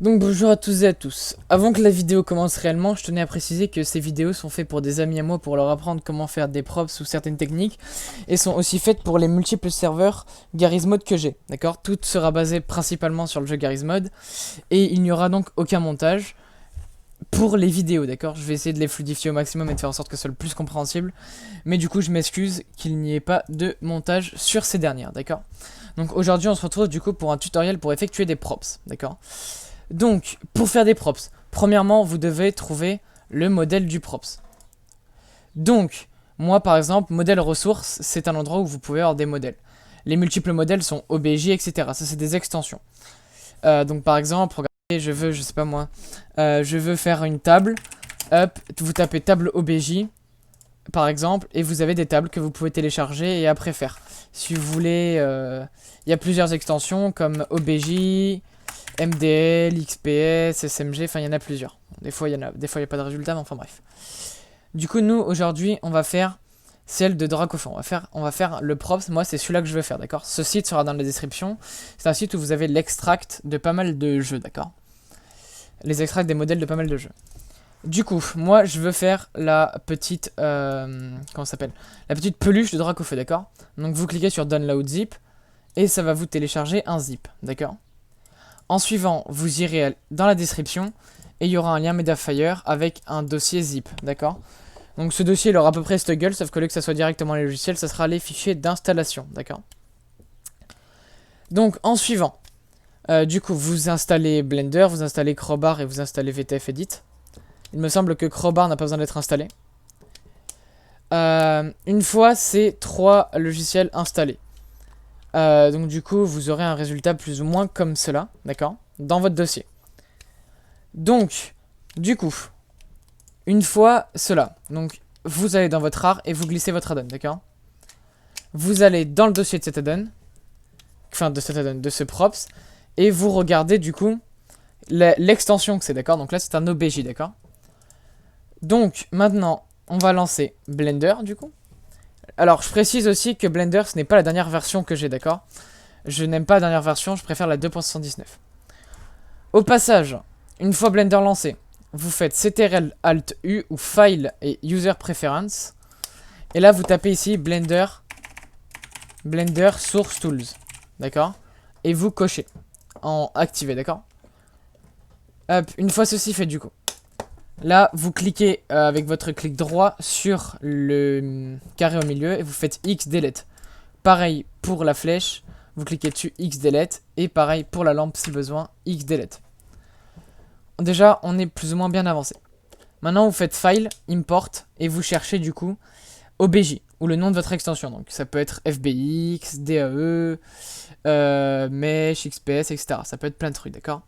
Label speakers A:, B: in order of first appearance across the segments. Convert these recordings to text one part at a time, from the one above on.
A: Donc bonjour à tous et à tous. Avant que la vidéo commence réellement, je tenais à préciser que ces vidéos sont faites pour des amis à moi pour leur apprendre comment faire des props ou certaines techniques et sont aussi faites pour les multiples serveurs Garry's Mod que j'ai, d'accord. Tout sera basé principalement sur le jeu Garry's Mod et il n'y aura donc aucun montage pour les vidéos, d'accord. Je vais essayer de les fluidifier au maximum et de faire en sorte que ce soit le plus compréhensible, mais du coup je m'excuse qu'il n'y ait pas de montage sur ces dernières, d'accord. Donc aujourd'hui on se retrouve du coup pour un tutoriel pour effectuer des props, d'accord. Donc, pour faire des props, premièrement, vous devez trouver le modèle du props. Donc, moi par exemple, modèle ressources, c'est un endroit où vous pouvez avoir des modèles. Les multiples modèles sont OBJ, etc. Ça, c'est des extensions. Donc, par exemple, regardez, je veux, je sais pas moi, je veux faire une table. Hop, vous tapez table OBJ, par exemple, et vous avez des tables que vous pouvez télécharger et après faire. Si vous voulez, il y a plusieurs extensions comme OBJ, MDL, XPS, SMG, enfin il y en a plusieurs. Des fois il y a pas de résultat, mais enfin bref. Du coup nous aujourd'hui on va faire celle de Dracofeu. On va faire le props, moi c'est celui-là que je veux faire, d'accord. Ce site sera dans la description. C'est un site où vous avez l'extract de pas mal de jeux, d'accord. Les extracts des modèles de pas mal de jeux. Du coup, moi je veux faire la petite comment ça s'appelle, la petite peluche de Dracofeu, d'accord. Donc vous cliquez sur Download Zip et ça va vous télécharger un zip, d'accord. En suivant, vous irez dans la description et il y aura un lien Mediafire avec un dossier zip, d'accord. Donc ce dossier il aura à peu près cette gueule, sauf que au lieu que ça soit directement les logiciels, ça sera les fichiers d'installation, d'accord. Donc en suivant, du coup vous installez Blender, vous installez Crowbar et vous installez VTF Edit. Il me semble que Crowbar n'a pas besoin d'être installé. Une fois ces trois logiciels installés, donc du coup vous aurez un résultat plus ou moins comme cela, d'accord, dans votre dossier. Donc du coup, une fois cela, donc vous allez dans votre art et vous glissez votre add-on, d'accord. Vous allez dans le dossier de cet add-on, enfin de cet add-on, de ce props, et vous regardez du coup l'extension que c'est, d'accord. Donc là c'est un OBJ, d'accord. Donc maintenant on va lancer Blender du coup. Alors je précise aussi que Blender ce n'est pas la dernière version que j'ai, d'accord. Je n'aime pas la dernière version, je préfère la 2.79. Au passage, une fois Blender lancé, vous faites CTRL Alt U ou File et User Preference. Et là vous tapez ici Blender Source Tools, d'accord. Et vous cochez en activé, d'accord. Hop, une fois ceci fait du coup, là vous cliquez avec votre clic droit sur le carré au milieu et vous faites X delete. Pareil pour la flèche, vous cliquez dessus X delete et pareil pour la lampe si besoin X delete. Déjà on est plus ou moins bien avancé. Maintenant vous faites File, Import et vous cherchez du coup OBJ ou le nom de votre extension. Donc ça peut être FBX, DAE, Mesh, XPS, etc. Ça peut être plein de trucs, d'accord.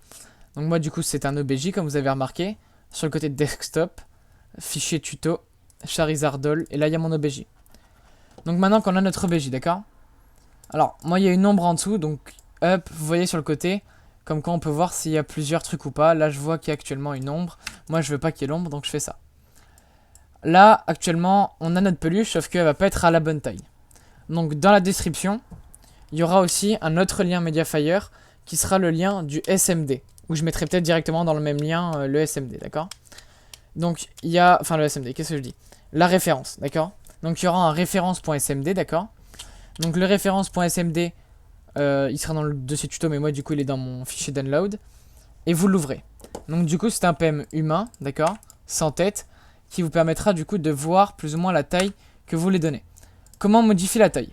A: Donc moi du coup c'est un OBJ comme vous avez remarqué. Sur le côté de desktop, fichier tuto, Charizardol, et là il y a mon OBJ. Donc maintenant qu'on a notre OBJ, d'accord. Alors moi il y a une ombre en dessous, donc hop, vous voyez sur le côté, comme quoi on peut voir s'il y a plusieurs trucs ou pas. Là je vois qu'il y a actuellement une ombre. Moi je veux pas qu'il y ait l'ombre, donc je fais ça. Là actuellement on a notre peluche, sauf qu'elle va pas être à la bonne taille. Donc dans la description, il y aura aussi un autre lien Mediafire qui sera le lien du SMD. Où je mettrai peut-être directement dans le même lien le SMD, d'accord. Donc il y a, enfin le SMD, qu'est-ce que je dis, la référence, d'accord. Donc il y aura un référence.smd, d'accord. Donc le référence.smd, il sera dans le dossier tuto, mais moi du coup il est dans mon fichier download. Et vous l'ouvrez. Donc du coup c'est un PM humain, d'accord, sans tête, qui vous permettra du coup de voir plus ou moins la taille que vous voulez donner. Comment modifier la taille?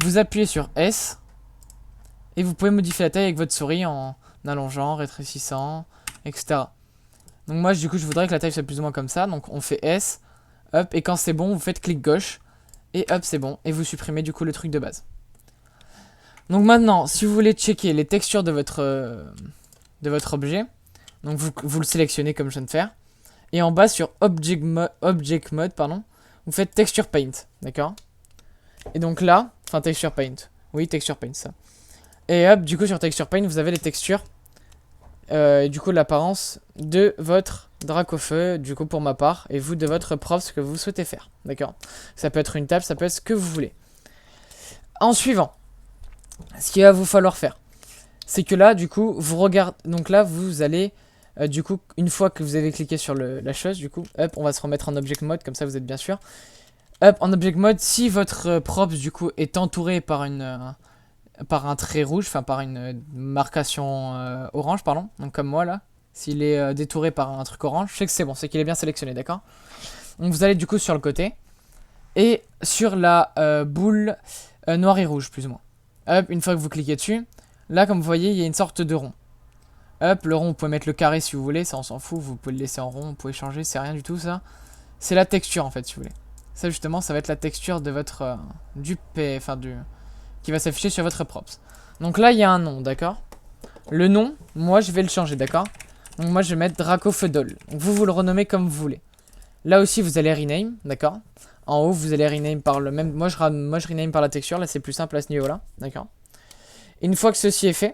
A: Vous appuyez sur S, et vous pouvez modifier la taille avec votre souris en allongeant, rétrécissant, etc. Donc moi du coup je voudrais que la taille soit plus ou moins comme ça. Donc on fait S, hop, et quand c'est bon vous faites clic gauche, et hop c'est bon, et vous supprimez du coup le truc de base. Donc maintenant si vous voulez checker les textures de votre objet, donc vous le sélectionnez comme je viens de faire, et en bas sur Object Mode, pardon, vous faites Texture Paint, d'accord. Et donc là, enfin Texture Paint, oui Texture Paint ça. Et hop, du coup sur Texture Paint vous avez les textures et du coup l'apparence de votre Dracofeu, du coup pour ma part, et vous de votre props que vous souhaitez faire, d'accord. Ça peut être une table, ça peut être ce que vous voulez. En suivant, ce qu'il va vous falloir faire, c'est que là, du coup, vous regardez. Donc là, vous allez, du coup, une fois que vous avez cliqué sur la chose, du coup, hop, on va se remettre en object mode, comme ça vous êtes bien sûr. Hop, en object mode, si votre props, du coup, est entouré par par un trait rouge, enfin par une marcation orange, pardon, donc comme moi là, s'il est détouré par un truc orange, je sais que c'est bon, c'est qu'il est bien sélectionné, d'accord? Donc vous allez du coup sur le côté, et sur la boule noire et rouge, plus ou moins. Hop, une fois que vous cliquez dessus, là comme vous voyez, il y a une sorte de rond. Hop, le rond, vous pouvez mettre le carré si vous voulez, ça on s'en fout, vous pouvez le laisser en rond, vous pouvez changer, c'est rien du tout ça. C'est la texture en fait, si vous voulez. Ça justement, ça va être la texture de votre, qui va s'afficher sur votre props. Donc là, il y a un nom, d'accord? Le nom, moi je vais le changer, d'accord? Donc moi je vais mettre Dracofeudol. Donc vous le renommez comme vous voulez. Là aussi vous allez rename, d'accord? En haut vous allez rename par le même... Moi je rename par la texture, là c'est plus simple à ce niveau là, d'accord? Une fois que ceci est fait,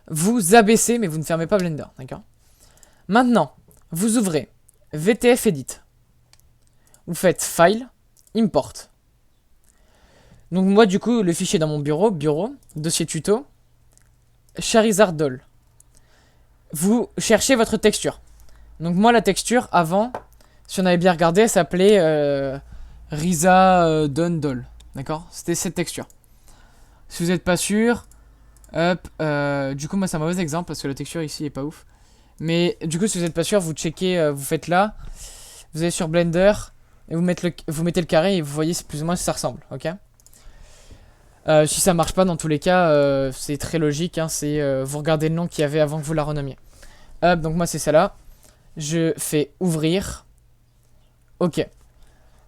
A: vous abaissez mais vous ne fermez pas Blender, d'accord? Maintenant, vous ouvrez VTF Edit. Vous faites File, Import. Donc moi du coup le fichier dans mon bureau, dossier tuto, Charizard Doll. Vous cherchez votre texture. Donc moi la texture avant, si on avait bien regardé, elle s'appelait Risa Don Doll. D'accord? C'était cette texture. Si vous n'êtes pas sûr, hop, du coup moi c'est un mauvais exemple parce que la texture ici est pas ouf. Mais du coup si vous n'êtes pas sûr, vous checkez, vous faites là, vous allez sur Blender et vous mettez le carré et vous voyez plus ou moins si ça ressemble, ok? Si ça marche pas, dans tous les cas, c'est très logique, hein, vous regardez le nom qu'il y avait avant que vous la renommiez. Hop, donc moi c'est celle-là. Je fais ouvrir. Ok.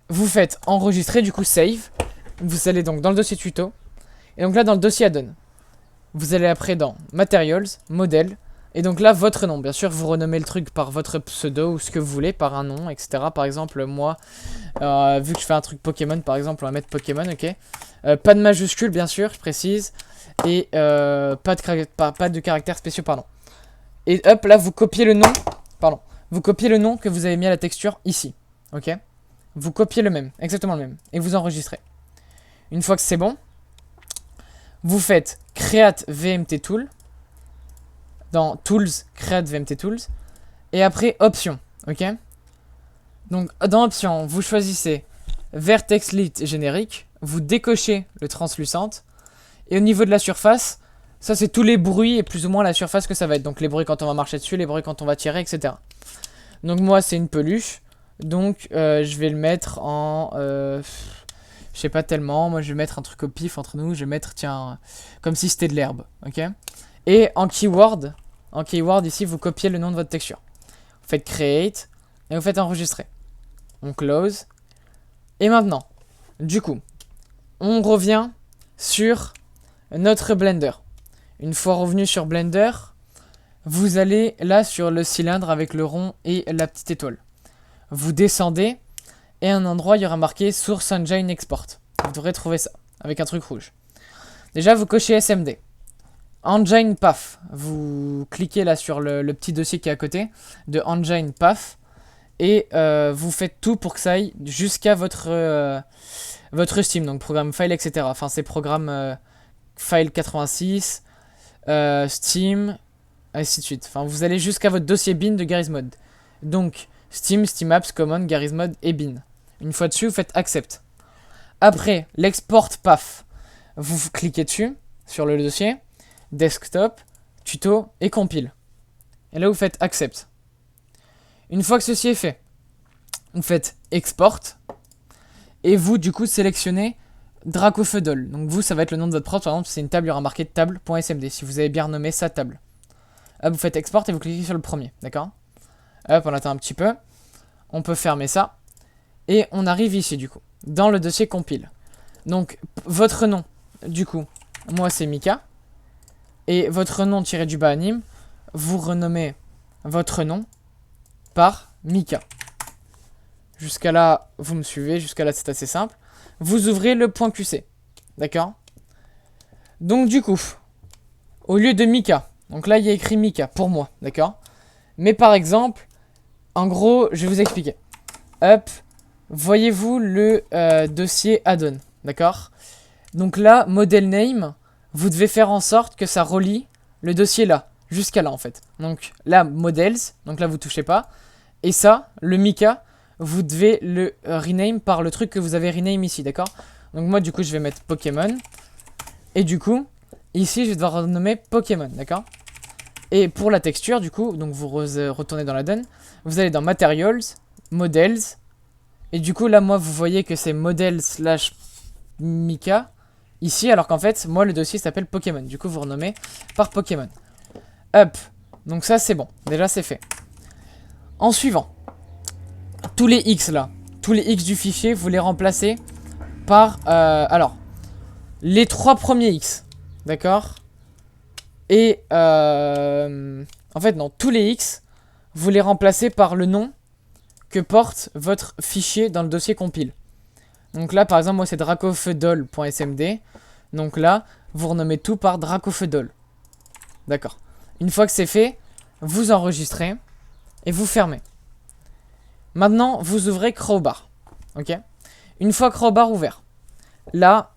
A: Vous faites enregistrer, du coup save. Vous allez donc dans le dossier tuto. Et donc là dans le dossier add-on. Vous allez après dans Materials, Modèle. Et donc là votre nom. Bien sûr vous renommez le truc par votre pseudo ou ce que vous voulez, par un nom, etc. Par exemple moi, vu que je fais un truc Pokémon par exemple, on va mettre Pokémon, ok. Pas de majuscule bien sûr, je précise. Et pas de caractères spéciaux, pardon. Et hop là vous copiez le nom. Pardon. Vous copiez le nom que vous avez mis à la texture ici. Ok. Vous copiez le même, exactement le même. Et vous enregistrez. Une fois que c'est bon, vous faites Create VMT Tool. Dans Tools, Create VMT Tools. Et après Options. Ok. Donc dans Options, vous choisissez Vertex Lit générique. Vous décochez le translucente. Et au niveau de la surface, ça c'est tous les bruits et plus ou moins la surface que ça va être. Donc les bruits quand on va marcher dessus, les bruits quand on va tirer, etc. Donc moi c'est une peluche. Donc je vais le mettre en... je sais pas tellement. Moi je vais mettre un truc au pif entre nous. Je vais mettre, tiens, comme si c'était de l'herbe. Ok. Et en keyword ici vous copiez le nom de votre texture. Vous faites create. Et vous faites enregistrer. On close. Et maintenant, du coup, on revient sur notre Blender. Une fois revenu sur Blender, vous allez là sur le cylindre avec le rond et la petite étoile. Vous descendez et à un endroit il y aura marqué Source Engine Export. Vous devrez trouver ça avec un truc rouge. Déjà vous cochez SMD. Engine Path. Vous cliquez là sur le petit dossier qui est à côté de Engine Path et vous faites tout pour que ça aille jusqu'à votre Steam, donc programme file, etc. Enfin c'est programme file 86, Steam, ainsi de suite. Enfin vous allez jusqu'à votre dossier bin de Garry's Mod. Donc Steam, Steam Apps, Common, Garry's Mod et bin. Une fois dessus, vous faites Accept. Après, l'export path. Vous cliquez dessus, sur le dossier, Desktop, Tuto et Compile. Et là, vous faites Accept. Une fois que ceci est fait, vous faites Export. Et vous, du coup, sélectionnez Dracofeudol. Donc vous, ça va être le nom de votre prod. Par exemple, c'est une table, il y aura marqué table.smd. Si vous avez bien renommé sa table. Là, vous faites Export et vous cliquez sur le premier. D'accord ? Hop, on attend un petit peu. On peut fermer ça. Et on arrive ici, du coup, dans le dossier compile. Donc, votre nom, du coup, moi, c'est Mika. Et votre nom tiré du bas anime, vous renommez votre nom par Mika. Jusqu'à là, vous me suivez. Jusqu'à là, c'est assez simple. Vous ouvrez le point QC. D'accord ? Donc, du coup, au lieu de Mika, donc là, il y a écrit Mika pour moi. D'accord ? Mais par exemple, en gros, je vais vous expliquer. Hop, voyez-vous le dossier add-on, d'accord? Donc là, model name, vous devez faire en sorte que ça relie le dossier là, jusqu'à là en fait. Donc là, models, donc là vous touchez pas. Et ça, le Mika, vous devez le rename par le truc que vous avez rename ici, d'accord? Donc moi du coup je vais mettre Pokémon. Et du coup, ici je vais devoir renommer Pokémon, d'accord? Et pour la texture du coup, donc vous retournez dans la donne. Vous allez dans Materials, Models. Et du coup là moi vous voyez que c'est Model slash Mika. Ici alors qu'en fait moi le dossier s'appelle Pokémon. Du coup vous renommez par Pokémon. Up. Donc ça c'est bon, déjà c'est fait. En suivant, tous les X là, tous les X du fichier, vous les remplacez par, alors, les 3 premiers X, d'accord? Et, en fait non, tous les X, vous les remplacez par le nom que porte votre fichier dans le dossier compile. Donc là, par exemple, moi c'est dracofeudol.smd. Donc là, vous renommez tout par dracofeudol. D'accord. Une fois que c'est fait, vous enregistrez et vous fermez. Maintenant, vous ouvrez Crowbar. Ok. Une fois Crowbar ouvert, là,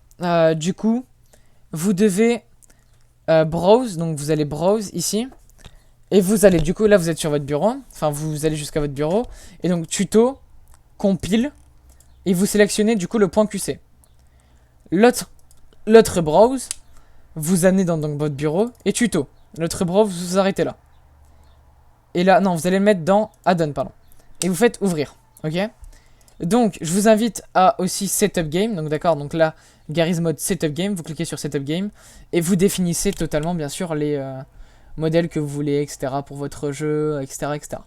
A: du coup, vous devez browse. Donc, vous allez browse ici. Et vous allez, du coup, là, vous êtes sur votre bureau. Enfin, vous allez jusqu'à votre bureau. Et donc, tuto, compile. Et vous sélectionnez, du coup, le point QC. L'autre browse, vous amenez dans donc, votre bureau. Et tuto. L'autre browse, vous arrêtez là. Et là, non, vous allez le mettre dans add-on, pardon. Et vous faites ouvrir, ok? Donc, je vous invite à aussi Setup Game. Donc, d'accord, donc là, Garry's Mod Setup Game. Vous cliquez sur Setup Game. Et vous définissez totalement, bien sûr, les modèles que vous voulez, etc. pour votre jeu, etc. etc.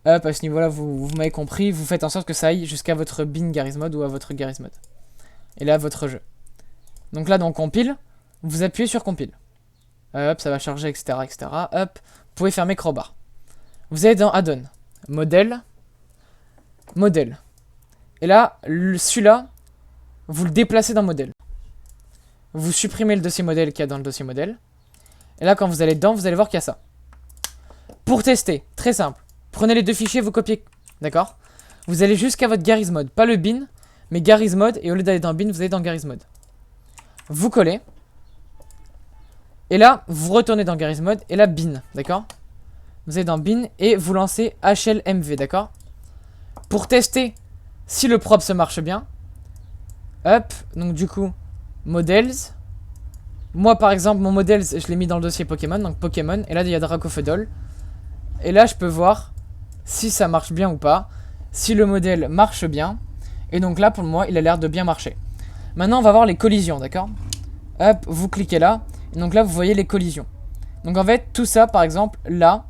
A: Hop, à ce niveau-là, vous m'avez compris. Vous faites en sorte que ça aille jusqu'à votre bin Garry's Mod ou à votre Garry's Mod. Et là, votre jeu. Donc là, dans Compile, vous appuyez sur Compile. Hop, ça va charger, etc. etc. Hop, vous pouvez fermer Crowbar. Vous allez dans Add-on. Modèle. Modèle. Et là, celui-là, vous le déplacez dans modèle. Vous supprimez le dossier modèle qu'il y a dans le dossier modèle. Et là, quand vous allez dedans, vous allez voir qu'il y a ça. Pour tester, très simple. Prenez les deux fichiers, vous copiez. D'accord? Vous allez jusqu'à votre Garry's Mod. Pas le bin, mais Garry's Mod. Et au lieu d'aller dans bin, vous allez dans Garry's Mod. Vous collez. Et là, vous retournez dans Garry's Mod. Et là, bin. D'accord? Vous allez dans bin et vous lancez HLMV. D'accord? Pour tester si le prop se marche bien. Hop. Donc du coup, models. Moi, par exemple, mon modèle, je l'ai mis dans le dossier Pokémon. Donc Pokémon. Et là, il y a Dracofeudol. Et là, je peux voir si ça marche bien ou pas. Si le modèle marche bien. Et donc là, pour moi, il a l'air de bien marcher. Maintenant, on va voir les collisions, d'accord? Hop, vous cliquez là. Et donc là, vous voyez les collisions. Donc en fait, tout ça, par exemple, là,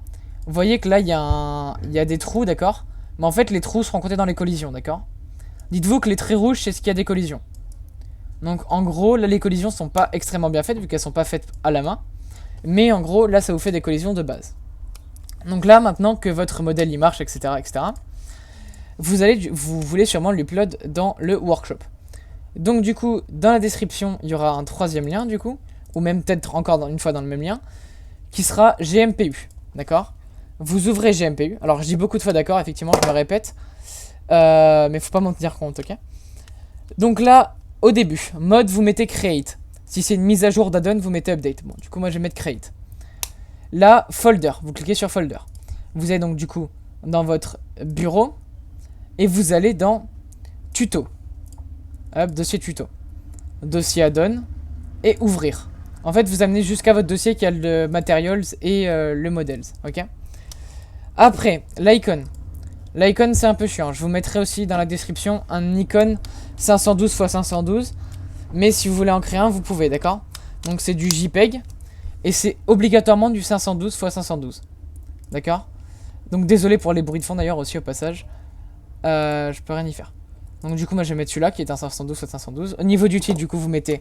A: vous voyez que là, il y a des trous, d'accord? Mais en fait, les trous seront comptés dans les collisions, d'accord? Dites-vous que les traits rouges, c'est ce qu'il y a des collisions. Donc en gros, là, les collisions sont pas extrêmement bien faites, vu qu'elles sont pas faites à la main. Mais en gros, là, ça vous fait des collisions de base. Donc là, maintenant que votre modèle y marche, etc., etc., vous voulez sûrement l'upload dans le workshop. Donc du coup, dans la description, il y aura un troisième lien, du coup, ou même peut-être encore une fois dans le même lien, qui sera GMPU, d'accord? Vous ouvrez GMPU. Alors, je dis beaucoup de fois d'accord, effectivement, je me répète. Mais faut pas m'en tenir compte, ok? Donc là, au début, mode, vous mettez create. Si c'est une mise à jour d'add-on, vous mettez update. Bon, du coup, moi, je vais mettre create. Là, folder. Vous cliquez sur folder. Vous allez donc, du coup, dans votre bureau. Et vous allez dans tuto. Hop, dossier tuto. Dossier add-on. Et ouvrir. En fait, vous amenez jusqu'à votre dossier qui a le materials et le models, ok? Après, l'icon. L'icon, c'est un peu chiant. Je vous mettrai aussi dans la description un icône 512 x 512. Mais si vous voulez en créer un, vous pouvez, d'accord? Donc, c'est du JPEG. Et c'est obligatoirement du 512 x 512. D'accord? Donc, désolé pour les bruits de fond d'ailleurs aussi au passage. Je peux rien y faire. Donc, du coup, moi, je vais mettre celui-là qui est un 512 x 512. Au niveau du titre, du coup, vous mettez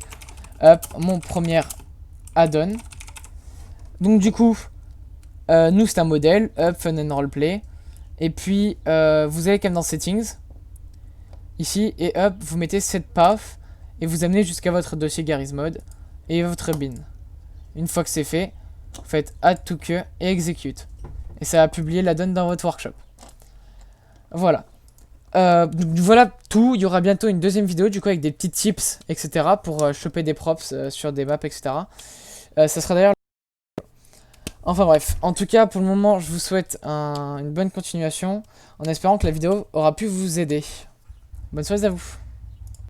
A: hop, mon premier add-on. Donc, du coup... nous c'est un modèle, up, fun and roleplay. Et puis vous allez quand même dans settings. Ici, et hop, vous mettez set path. Et vous amenez jusqu'à votre dossier Garry's Mod. Et votre bin. Une fois que c'est fait, vous faites add to queue et execute. Et ça va publier la donne dans votre workshop. Voilà. Donc voilà tout. Il y aura bientôt une deuxième vidéo du coup avec des petits tips, etc. pour choper des props sur des maps, etc. Ça sera d'ailleurs... Enfin bref, en tout cas pour le moment je vous souhaite une bonne continuation en espérant que la vidéo aura pu vous aider. Bonne soirée à vous.